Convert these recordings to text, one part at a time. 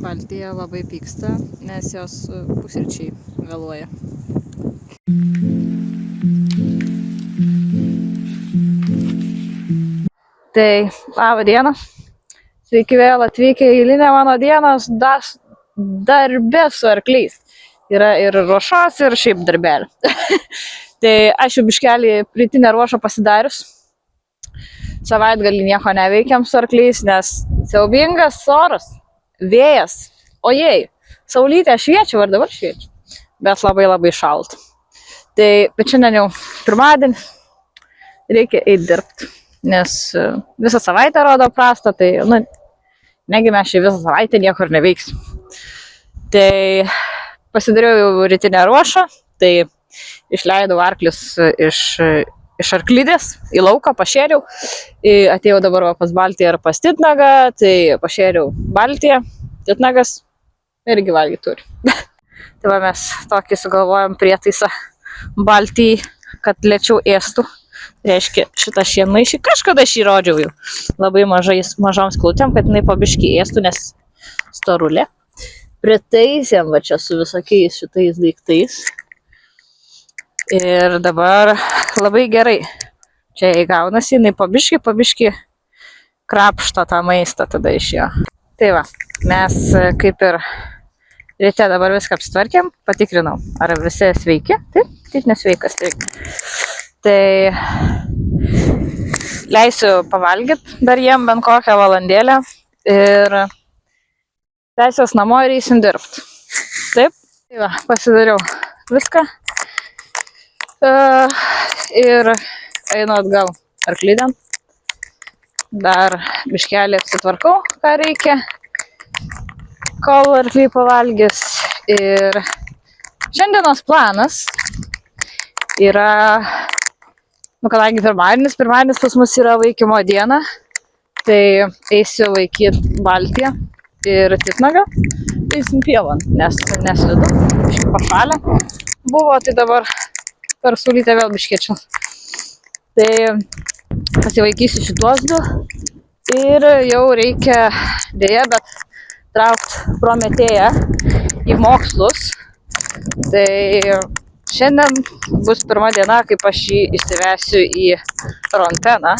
Baltija labai pyksta, nes jos pusryčiai vėluoja. Tai, labą dieną. Sveiki vėl atvykę į eilinę mano dienos darbę su arkliais. Yra ir ruošos, ir šiaip darbelį. Tai aš jau biškelį rytinę ruošą pasidarius. Savaitgalį nieko neveikiam su arkliais, nes siaubingas oras, vėjas, ojei, saulytė šviečia, ar dabar šviečia, bet labai šalta. Tai, bet šiandien jau pirmadienį reikia eiti dirbti, nes visą savaitę rodo prastą, tai, negi mes šį visą savaitę niekur neveiksim. Tai pasidariau jau rytinę ruošą, tai išleidau arklius iš arklidės į lauką, pašėriau. Atėjau dabar pas Baltiją ir pas Titnagą, tai pašėriau Baltiją, Titnagas irgi valgyti turi. Tai va mes tokį sugalvojom prietaisą Baltijai, kad lėčiau ėstų. Reiškia, šitą šienmaišį, kažkada šį rodžiau jau, labai mažom skilutėm, kad jinai pabiškį ėstų, nes storulė. Pritaisėm va čia su visokiais šitais daiktais. Ir dabar labai gerai. Čia įgaunasi, jinai pabiškį krapšto tą maistą tada iš jo. Tai va, mes kaip ir ryte dabar viską apsitvarkėm, patikrinau, ar visi sveiki. Taip nesveikas. Tai leisiu pavalgyti dar jiem bent kokią valandėlę ir leisiuos namo ir eisim dirbti. Taip, tai va, pasidariau viską ir einu atgal arklidėn. Dar biškelį apsitvarkau, ką reikia, kol arkliai pavalgys. Ir šiandienos planas yra, kadangi pirmadienis pas mus yra vaikymo diena, tai eisiu vaikyti Baltiją ir Titnagą, eisim pievon, nes neslidu, biškį pašalę buvo, tai dabar per saulytę vėl biškėčiau. Tai pasivaikysiu šituos du ir jau reikia dėja, bet traukti Prometėją į mokslus. Tai šiandien bus pirma diena, kaip aš jį įsivesiu į Ronteną,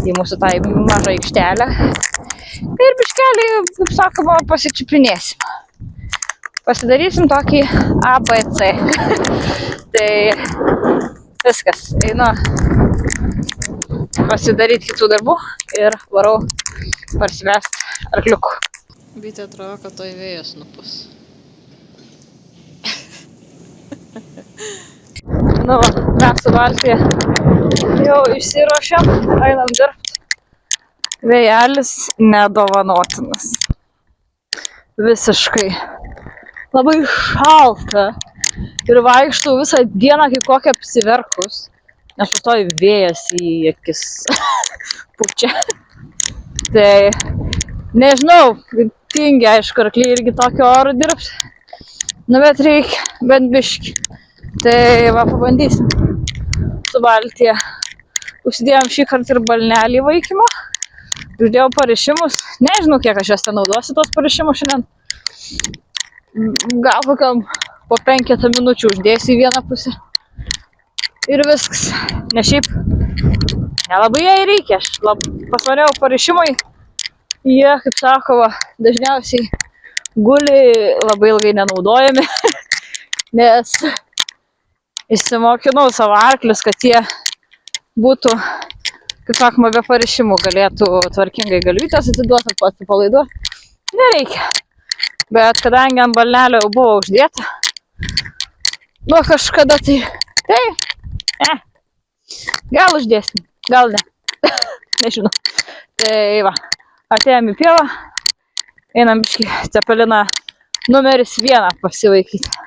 į mūsų tą mažą aikštelę. Ir biškelį, kaip sakoma, pasičiupinėsim. Pasidarysim tokį ABC. Tai viskas, einu pasidaryti kitų darbų ir varau parsivesti arkliukų. Bitė atrodo, kad toj vėjas nupus. Nu va, mes su Baltija jau išsiruošėm, einam dirbti. Vėjelis nedovanotinas. Visiškai. Labai šalta. Ir vaikštau visą dieną kaip kokią apsiverkus. Nes pastovi vėjas į akis pučia. Tai nežinau, tingi aišku, arkliai irgi tokio oro dirbti. Bet reikia, bent biškį. Tai va, pabandysim su Baltija. Užsidėjom šį kartą ir balnelį vaikymo. Uždėjau parišimus. Nežinau, kiek aš juos ten naudosiu, tos parišimus šiandien. Gal kokiam po 5 minučių uždėsiu į vieną pusę. Ir viskas. Ne šiaip, nelabai jai reikia. Aš pasvariau parišimai. Jie, kaip sakoma, dažniausiai guli labai ilgai nenaudojami. Nes išsimokinau savo arklius, kad jie būtų, kaip sakoma, be parišimų galėtų tvarkingai galvytės atiduoti, atsipalaiduoti. Nereikia. Bet kadangi ant balnelio jau buvo uždėta, nuo kažkada tai, gal uždėsim, gal ne, nežinau. Tai va, atėjom į pievą, einam biškį Cepeliną numeris 1 pasivaikyti.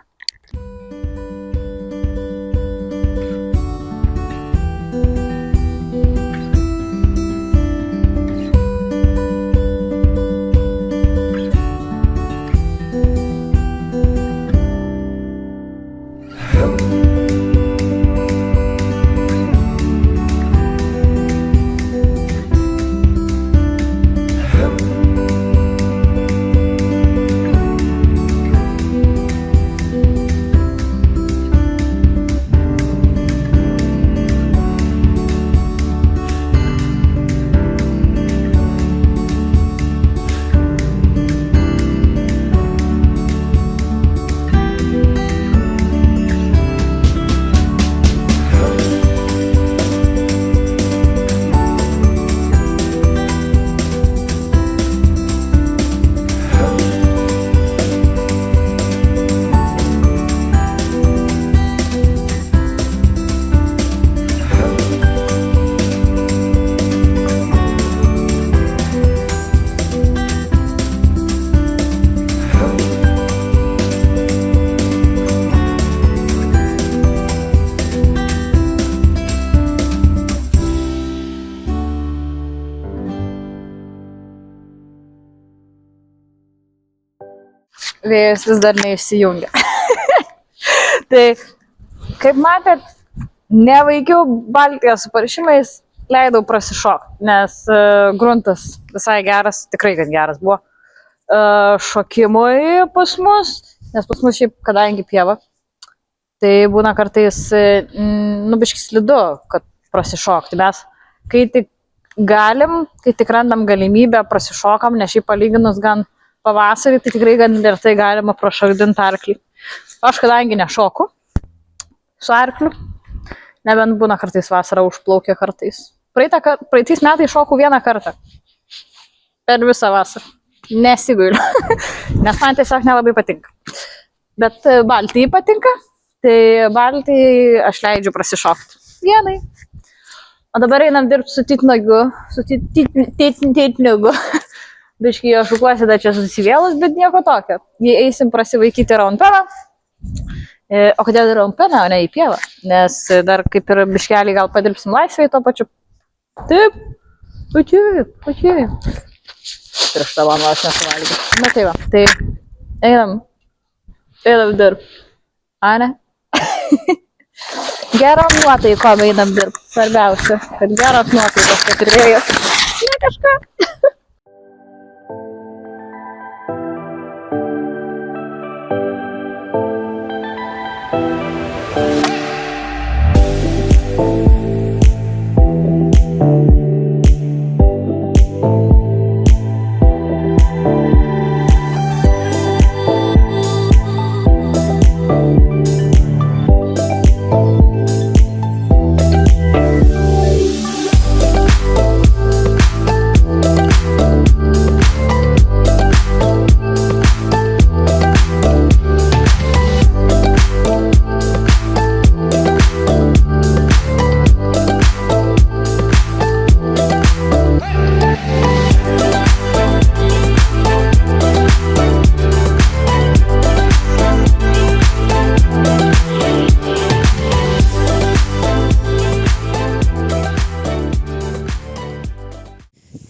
vėjas vis dar neįsijungia. Tai, kaip matėt, nevaikiau Baltijos su parašymais, leidau prasišokti, nes gruntas visai geras, tikrai kad geras buvo šokimui pas mus, nes pas mus šiaip, kadangi pieva, tai būna kartais biškis slidu, kad prasišokti. Mes, kai tik galim, kai tik randam galimybę, prasišokam, nes šiaip palyginus gan pavasarį, tai tikrai gan ir tai galima prašokdinti arklį. Aš kadangi nešoku su arkliu, nebent būna kartais vasarą užplaukia kartais. Praeitais metais šokau vieną kartą per visą vasarą. Nesiguliu, nes man tiesiog nelabai patinka. Bet Baltijai patinka, tai Baltijai aš leidžiu prasišokti vienai. O dabar einam dirbti su titnagiu, Biškai jo šukuosi, da čia susivėlus, bet nieko tokio. Jei eisim prasivaikyti raunpeną. O kodėl raunpeną, o ne į pievą? Nes dar kaip ir biškelį gal padirbsim laisvėje to pačiu. Taip, pačiai. Prieš tavo nors nesuvalgyti. Na tai va, tai einam dirb. A, ne? Gerom nuotaikom einam dirb. Svarbiausia, kad geros nuotaikos patirėjo. Ne kažką.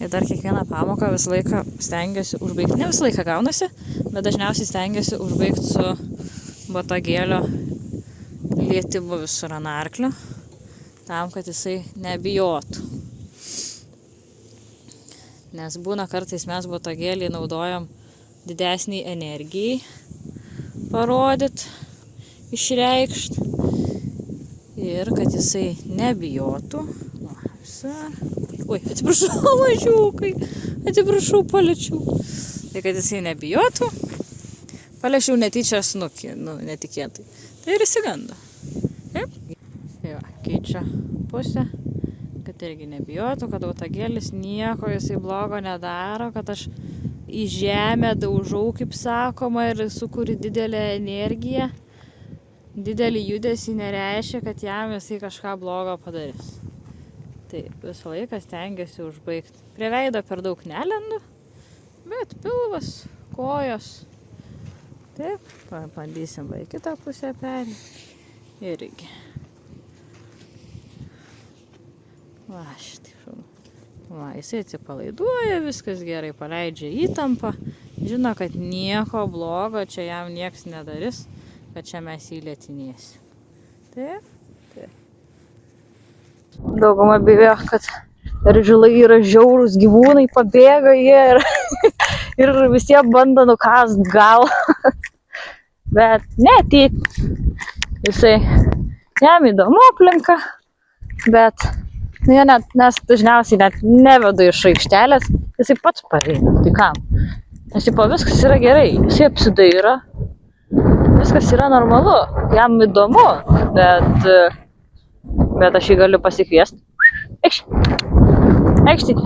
Dar kiekvieną pamoką visą laiką stengiuosi užbaigti, ne visą laiką gaunasi, bet dažniausiai stengiuosi užbaigti su botagėlio lietimu visur ant arklio, tam, kad jisai nebijotų. Nes būna kartais mes botagėlį naudojam didesnį energijai parodyti, išreikšti ir kad jisai nebijotų. Oi, atsiprašau, mažiukai, atsiprašau, paliečiau. Tai kad jisai nebijotų, paliečiau netyčia snukį, netikėtai. Tai ir įsigando. Taip? Tai va, keičia pusę, kad irgi nebijotų, kad botagėlis nieko jisai blogo nedaro, kad aš į žemę daužau, kaip sakoma, ir sukuri didelę energiją. Didelį judesį nereiškia, kad jam jisai kažką blogo padarys. Tai visą laiką stengiuosi užbaigti. Prie veido per daug nelendu, bet pilvas, kojos. Taip, bandysim į kitą pusę perį. Irgi. Va, štai šaunu. Va, jisai atsipalaiduoja, viskas gerai, paleidžia įtampą. Žino, kad nieko blogo čia jam nieks nedarys, kad čia mes jį lietinėsim. Taip. Dauguma bijo, kad eržilai yra žiaurūs gyvūnai, pabėga jie ir visie bando nukast galą. Bet ne, jisai jam įdomu aplinka, bet nes dažniausiai net nevedu iš aikštelės, jisai pats pareina. Tai kam? Nes viskas yra gerai, jisai apsidairo, viskas yra normalu, jam įdomu, bet aš jį galiu pasikviesti. Eikštinį.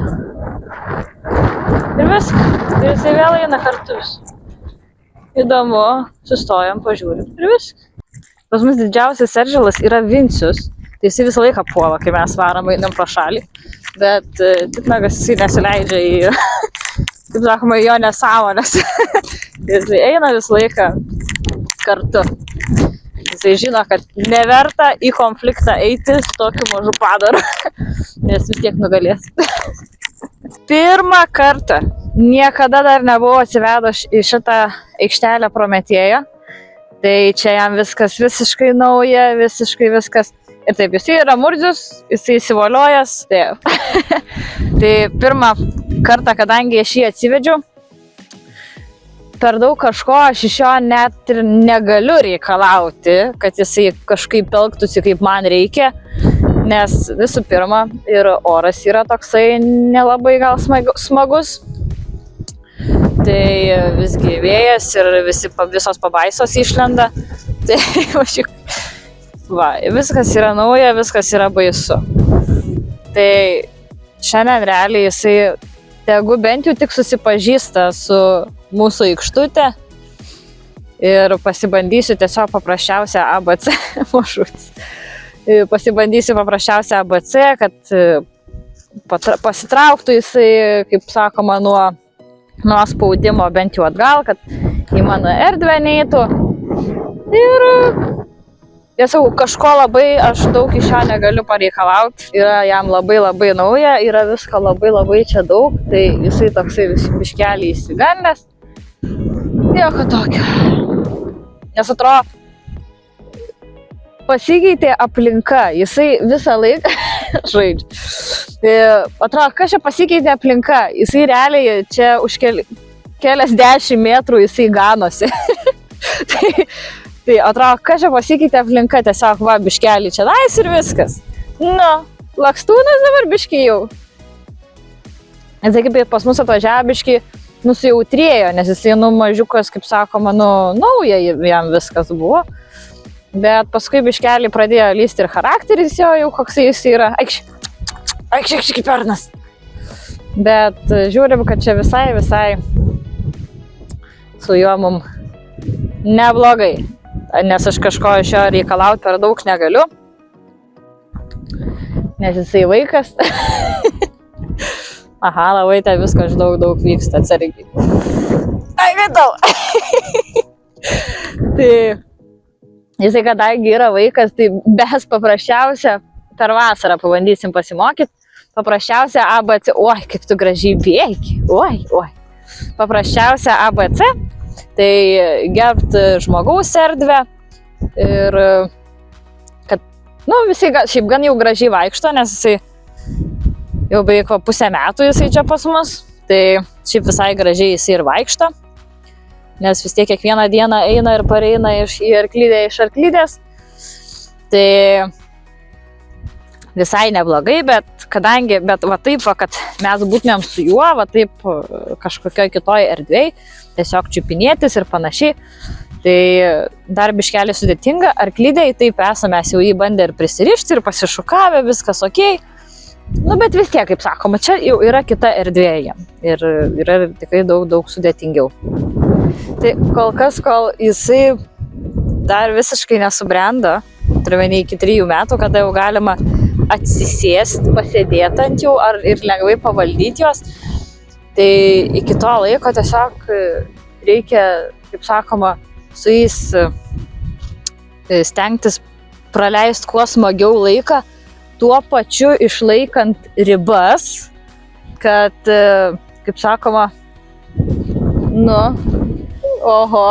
Ir viskas. Ir jisai vėl eina kartu. Įdomu, sustojam, pažiūrim. Ir viskas. Pas mus didžiausias erželas yra Vincius. Tai jisai visą laiką puola, kai mes varam einam pro šalį. Bet titnagas jisai nesileidžia į, kaip sakoma, jo nesąmonės. Jisai eina visą laiką kartu. Jisai žino, kad neverta į konfliktą eiti su tokiu mažu padaru, nes vis tiek nugalės. Pirmą kartą niekada dar nebuvo atsivedęs į šitą aikštelę Prometėją. Tai čia jam viskas visiškai nauja, visiškai viskas. Ir taip, jisai yra murdzius, jisai įsivoliojęs. Tai pirmą kartą, kadangi aš jį atsivedžiau, per daug kažko aš iš jo net ir negaliu reikalauti, kad jisai kažkaip elgtųsi, kaip man reikia. Nes visų pirma, ir oras yra toksai nelabai gal smagus. Tai visgi vėjas ir visos pabaisos išlenda. Tai va, viskas yra nauja, viskas yra baisu. Tai šiandien realiai jisai tegu bent jau tik susipažįsta su mūsų aikštutė ir pasibandysiu tiesiog paprasčiausią ABC mažutis. Pasibandysiu paprasčiausią ABC, kad pasitrauktų jisai, kaip sakoma, nuo spaudimo bent jau atgal, kad į mano erdvę neitų. Ir tiesiog kažko labai aš daug iš jo negaliu pareikalauti. Yra jam labai nauja, yra visko labai čia daug, tai jisai toksai biškelį įsigandęs. Nieko tokio. Nes atrodo, pasikeitė aplinka, jisai visą laiką žaidžia. Atrodo, kas čia pasikeitė aplinka, jisai realiai čia už kelias 10 metrų jisai ganosi. Tai atrodo, kas čia pasikeitė aplinka, tiesiog va, biškelį čia dais ir viskas. Nu, lakstūnas dabar biškį jau. Tai kaip pas mus atvažiavo biškį, nusijautrėjo, nes jisai mažiukas, kaip sakoma, nauja jam viskas buvo. Bet paskui biškelį pradėjo lysti ir charakteris jo, jau koks jis yra. Aikščiai kaip pernas. Bet žiūrim, kad čia visai su juo mum neblogai. Nes aš kažko iš jo reikalauti per daug negaliu. Nes jisai vaikas. Aha, labai tai viskas daug vyksta, atsargiai. Ai, vidau! Tai jisai, kadangi yra vaikas, tai bes paprasčiausia, per vasarą pabandysim pasimokyti, paprasčiausia ABC, oi, kaip tu gražiai bėgi, oi. Paprasčiausia ABC, tai gerbti žmogaus erdvę ir kad, visi šiaip gan jau gražiai vaikšto, nes jisai jau beveik pusę metų jisai čia pas mus, tai šiaip visai gražiai jisai ir vaikšto. Nes vis tiek kiekvieną dieną eina ir pareina į arklidę iš arklidės. Tai visai neblogai, bet va taip, kad mes būtumėm su juo, va taip kažkokioj kitoj erdvėj, tiesiog čiupinėtis ir panašiai. Tai dar biškelį sudėtinga, arklidėj taip esame, mes jau jį bandę ir prisirišti ir pasišukavę, viskas okei. Bet vis tiek, kaip sakoma, čia jau yra kita erdvėje ir yra tikrai daug sudėtingiau. Tai kol jisai dar visiškai nesubrendo, turime iki 3 metų, kada jau galima atsisėsti, pasėdėti ant jų ir lengvai pavaldyti juos, tai iki to laiko tiesiog reikia, kaip sakoma, su jais stengtis praleisti kuo smagiau laiką, tuo pačiu išlaikant ribas, kad, kaip sakoma, oho,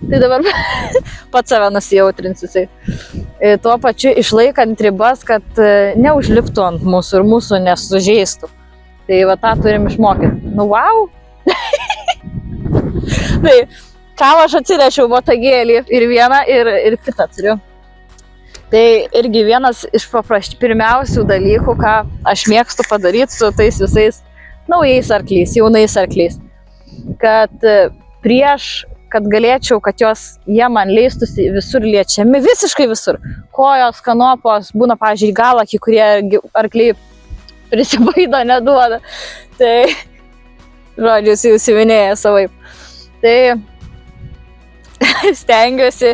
tai dabar pats save nusijautrins jisai. Tuo pačiu išlaikant ribas, kad neužliptų ant mūsų ir mūsų nesužeistų. Tai va tą turim išmokyti. Wow! Tai kam aš atsinešiau botagėlį ir vieną ir kitą turiu. Tai irgi vienas iš pirmiausių dalykų, ką aš mėgstu padaryti su tais visais naujais arkliais, jaunais arkliais. Kad kad galėčiau, kad jie man leistųsi visur liečiami, visiškai visur. Kojos, kanopos, būna, pavyzdžiui, galakį, kurie arkliai prisibaido, neduoda. Tai, žodžiu, jis įsiminėja savaip. Tai stengiuosi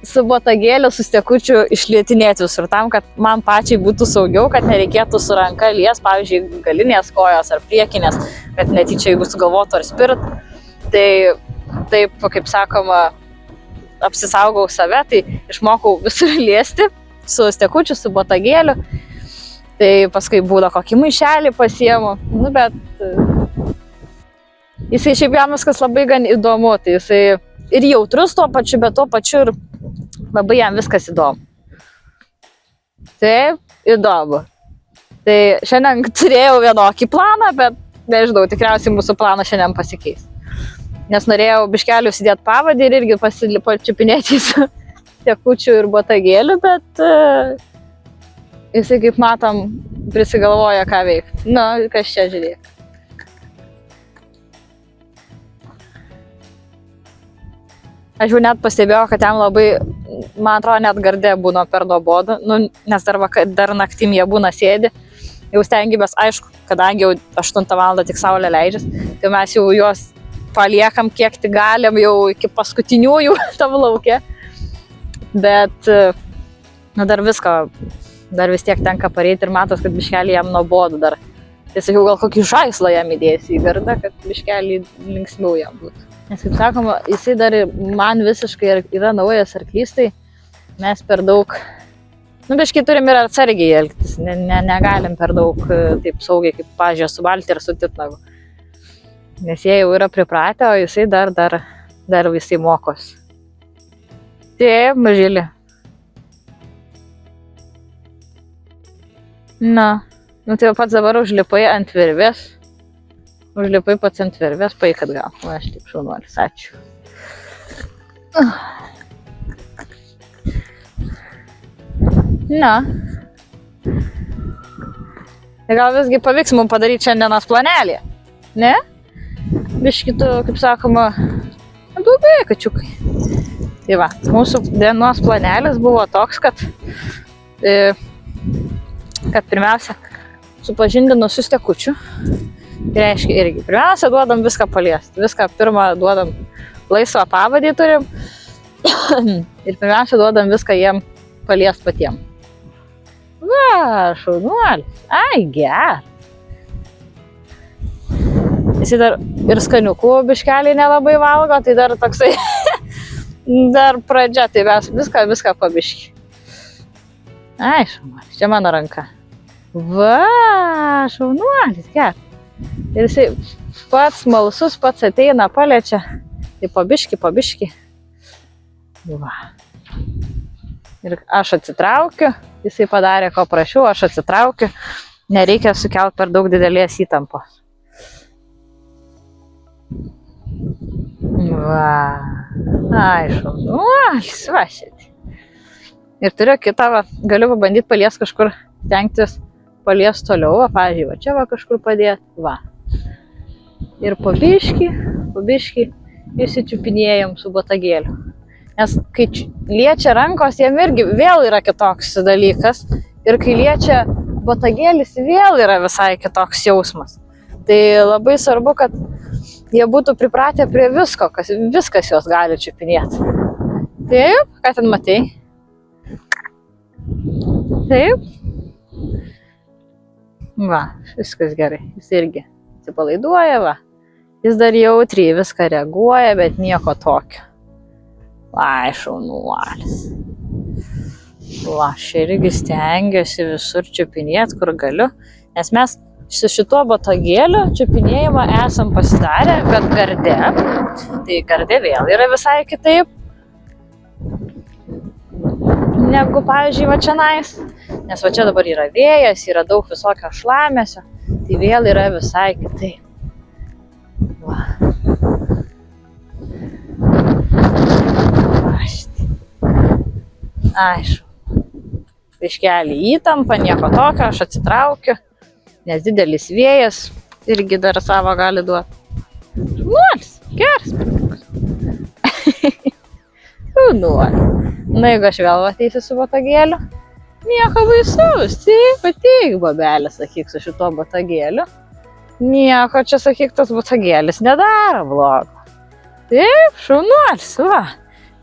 su botagėliu, su stekučiu išlietinėti visur tam, kad man pačiai būtų saugiau, kad nereikėtų su ranka lies, pavyzdžiui, galinės kojos ar priekinės, kad netyčia jeigu sugalvotų ar spirt. Tai taip, kaip sakoma, apsisaugau save, tai išmokau visur liesti su stekučiu, su botagėliu. Tai paskui būdą kokį maišelį pasiemu, bet Jisai šiaip jam viskas labai gan įdomu, tai jisai ir jautrus tuo pačiu, bet tuo pačiu ir labai jam viskas įdomu. Taip, įdomu. Tai šiandien turėjau vienokį planą, bet nežinau, tikriausiai mūsų planas šiandien pasikeis. Nes norėjau biškelių įsidėti pavadį ir irgi pačiupinėti su tekučių ir botagėlių, bet jisai, kaip matom, prisigalvoja, ką veikti. Nu, kas čia žiūrėk. Aš jau net pastebėjau, kad jam labai, man atrodo, net gardė būna per nuobodu, nu, nes dar naktim jie būna sėdi. Jau stengiamės, aišku, kadangi jau 8 val. Tik saulė leidžias, tai mes jau juos paliekam kiek tik galim, jau iki paskutiniųjų tam lauke. Bet nu, dar vis tiek tenka pareiti ir matos, kad biškelį jam nuobodu dar. Tai sakiau, gal kokį žaislą jam įdėsi į gardą, kad biškelį linksmiau jam būtų. Nes, kaip sakoma, jisai dar man visiškai yra naujas arklys, tai mes per daug, nu, biškai turim ir atsargiai elgtis, negalim per daug taip saugiai, kaip, pavyzdžiui, su balti ir su titnagu. Nes jie jau yra pripratę, o jisai dar visi mokos. Taip, mažylį. Na, nu tai pats dabar užlipai ant virvės. Užlipai pats ant virvės, paikad gal. O, aš taip šaunuolis, ačiū. Na. Tai gal visgi pavyks mums padaryti šiandienos planelį, ne? Biškitų, kaip sakoma, daugiai kačiukai. Tai va, mūsų dienos planelis buvo toks, kad pirmiausia, supažindinu su stekučiu. Tai reiškia irgi, pirmiausia, duodam viską paliesti. Viską pirmą duodam laisvą pavadį turim. Ir pirmiausia, duodam viską jiem paliesti patiem. Va, šaunuolis. Ai, ger. Jisai dar ir skaniukų biškelį nelabai valgo, tai dar toksai, dar pradžia, tai mes viską pabiški. Ai, šaunuolis, čia mano ranka. Va, šaunuolis, ger. Ir jisai pats smalsus, pats ateina, paliečia. Tai pabiški. Va. Ir aš atsitraukiu, jisai padarė, ko prašiau, aš atsitraukiu. Nereikia sukelti per daug didelės įtampos. Va. Aišku, nuolis, va šitį. Ir turiu kitą, va, galiu pabandyti paliesti kažkur, stengtis paliesti toliau, va, pavyzdžiui, va čia va kažkur padėti, va. Ir pabiški įsičiupinėjom su botagėliu. Nes kai liečia rankos, jam irgi vėl yra kitoks dalykas. Ir kai liečia botagėlis, vėl yra visai kitoks jausmas. Tai labai svarbu, kad jie būtų pripratę prie visko, viskas juos gali čiupinėti. Taip, ką ten matei? Taip. Va, viskas gerai, jis irgi atsipalaiduoja, va. Jis dar jautriai viską reaguoja, bet nieko tokio. Ai, šaunuolis. Va, aš irgi stengiuosi visur čiupinėti, kur galiu, nes mes su šituo botagėliu čiupinėjimą esam pasidarę, bet garde, tai garde vėl yra visai kitaip. Negu, pavyzdžiui, va čionais. Nes va čia dabar yra vėjas, yra daug visokio šlamesio, tai vėl yra visai kitaip. Va. Aišku. Biškelį įtampa, nieko tokio, aš atsitraukiu, nes didelis vėjas irgi dar savo gali duoti. Nuolis, geras pirmukas. Nuolis. Na, jeigu aš vėl ateisiu su botagėliu, nieko baisaus, taip, ateik, bobelė, sakyk, su šituo botagėliu. Nieko čia, sakyk, tas botagėlis nedaro blogo. Taip, šaunuolis, va.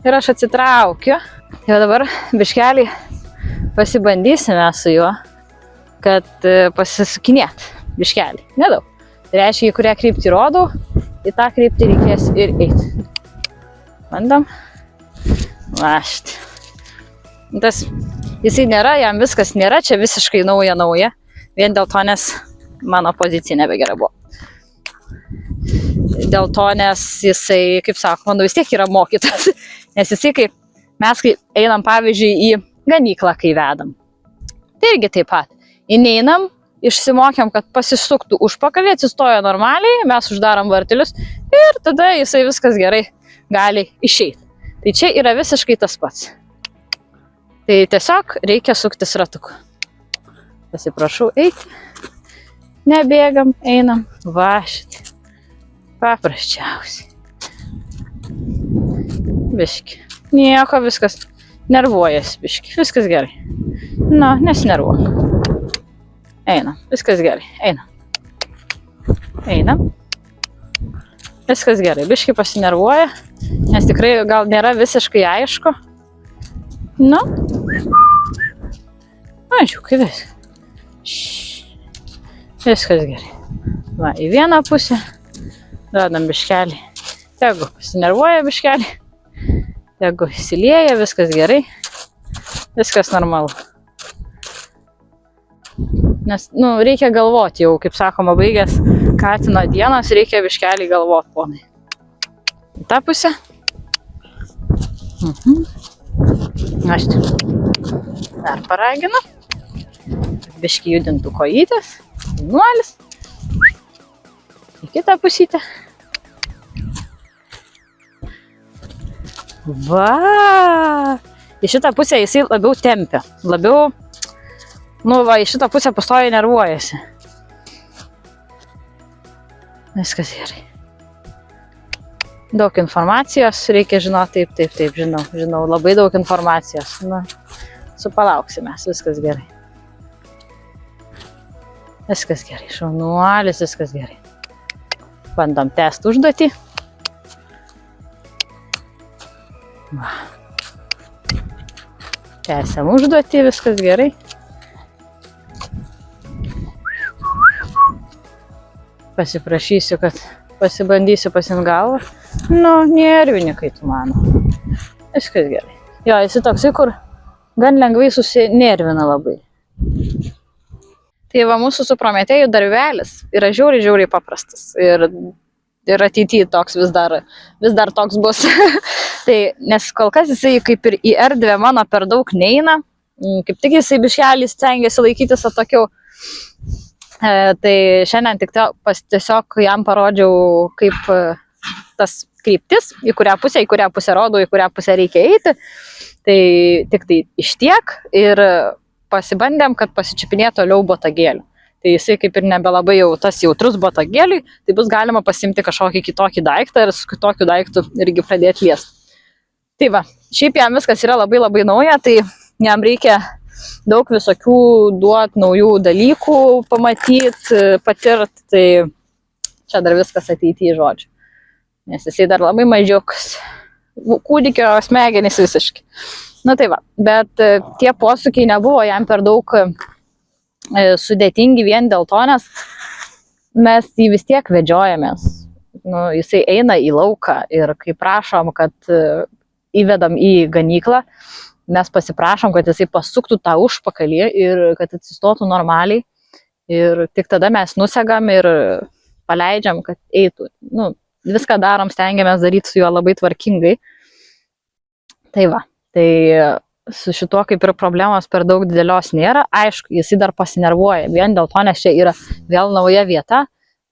Ir aš atsitraukiu. Jau dabar biškelį pasibandysime su juo, kad pasisukinėt biškelį, nedaug. Tai reiškia, į kurią kryptį rodau, į tą kryptį reikės ir eiti. Bandam. Va, štai. Jisai nėra, jam viskas nėra, čia visiškai nauja. Vien dėl to, nes mano pozicija nebegera buvo. dėl to, nes jisai, kaip sakoma, vis tiek yra mokytas. Nes jisai, mes kai einam, pavyzdžiui, į ganyklą, kai vedam. Tai irgi taip pat. Įneinam, išsimokėm, kad pasisuktų užpakalį, atsistoja normaliai, mes uždarom vartelius ir tada jisai viskas gerai gali išeiti. Tai čia yra visiškai tas pats. Tai tiesiog reikia suktis ratuku. Pasiprašau eiti. Nebėgam, einam. Va, šitai. Paprasčiausiai. Biški. Nieko, viskas. Nervuojas, biški. Viskas gerai. Nu, nesinervuok. Einam. Viskas gerai. Einam. Einam. Viskas gerai. Biški pasinervuoja, nes tikrai gal nėra visiškai aišku. Nu. Mažiukai viskas. Viskas gerai. Va, į vieną pusę. Duodam biškelį. Tegu pasinervuoja biškelį. Tegu įsilieja, viskas gerai. Viskas normalu. Nes, reikia galvoti jau, kaip sakoma, baigęs katino dienos, reikia biškelį galvoti, ponai. Į tą pusę. Aš dar paraginu. Biškį judintų kojytės. Nuolis. Į kitą pusytę. Va! Į šitą pusę jisai labiau tempia. Labiau, į šitą pusę pastoviai nervuojasi. Viskas gerai. Daug informacijos reikia žinoti, taip, žinau, labai daug informacijos. Supalauksime, viskas gerai. Viskas gerai, šaunuolis, viskas gerai. Bandom tęsti užduotį. Va. Tęsiam užduotį, viskas gerai. Pasiprašysiu, kad pasibandysiu pasiimt galvą. Nervinikai tu mano. Viskas gerai. Jo, esi toksai, kur gan lengvai susinervina labai. Tai va, mūsų su Prometėju darbelis yra žiauriai paprastas. Ir ateityje toks vis dar toks bus. Tai, nes kol kas jisai kaip ir į erdvę mano per daug neina. Kaip tik jisai biškelį stengiasi laikytis atokiau. Tai šiandien tik tiesiog jam parodžiau, kaip tas kryptis, į kurią pusę rodau, į kurią pusę reikia eiti. Tai tik tai iš tiek ir pasibandėm, kad pasičiupinėtų toliau botagėlių. Tai jisai kaip ir nebelabai jau tas jautrus botagėliui, tai bus galima pasimti kažkokį kitokį daiktą ir su kitokiu daiktu irgi pradėti liesti. Tai va, šiaip jam viskas yra labai nauja, tai jam reikia daug visokių duoti naujų dalykų, pamatyti, patirti, tai čia dar viskas ateityje žodžiu. Nes jisai dar labai mažiukas, kūdikio smegenys visiškai. Tai va, bet tie posūkiai nebuvo jam per daug sudėtingi vien dėl to, nes mes jį vis tiek vedžiojamės. Jisai eina į lauką ir kai prašom, kad įvedam į ganyklą, mes pasiprašom, kad jisai pasuktų tą užpakalį ir kad atsistotų normaliai. Ir tik tada mes nusegam ir paleidžiam, kad eitų. Viską darom, stengiamės daryti su juo labai tvarkingai. Tai va. Tai su šituo kaip ir problemos per daug didelios nėra. Aišku, jisai dar pasinervuoja. Vien dėl to, nes čia yra vėl nauja vieta.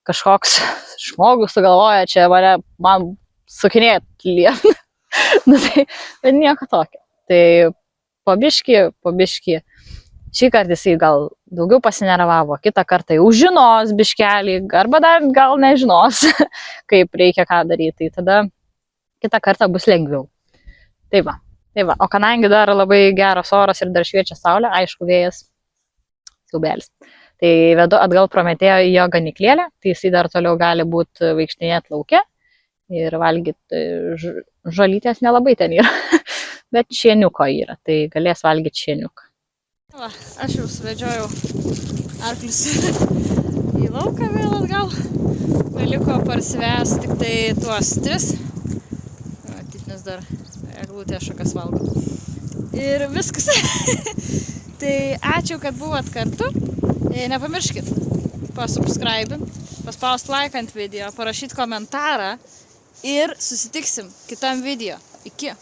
Kažkoks žmogus sugalvoja čia man sukinėti lietą. Tai nieko tokio. Tai po biškį. Šį kartą jisai gal daugiau pasinervavo, kitą kartą jau žinos biškelį, arba dar gal nežinos, kaip reikia ką daryti. Tai tada kitą kartą bus lengviau. Tai va. O kadangi dar labai geras oras ir dar šviečia saulė, aišku, vėjas siaubelis. Tai vedu atgal Prometėjo į jo ganyklėlę, tai jisai dar toliau gali būti vaikštinėti lauke ir valgyti žolytės nelabai ten yra, bet šieniuko yra, tai galės valgyti šieniuką. Va, aš jau suvedžiojau arklius į lauką vėl atgal, paliko parsivęs tik tai tuos 3, Titnis dar eglutė šakas valgo. Ir viskas. Tai ačiū, kad buvot kartu. Nepamirškit pasubscribint, paspaust like ant video, parašyti komentarą ir susitiksim kitam video. Iki.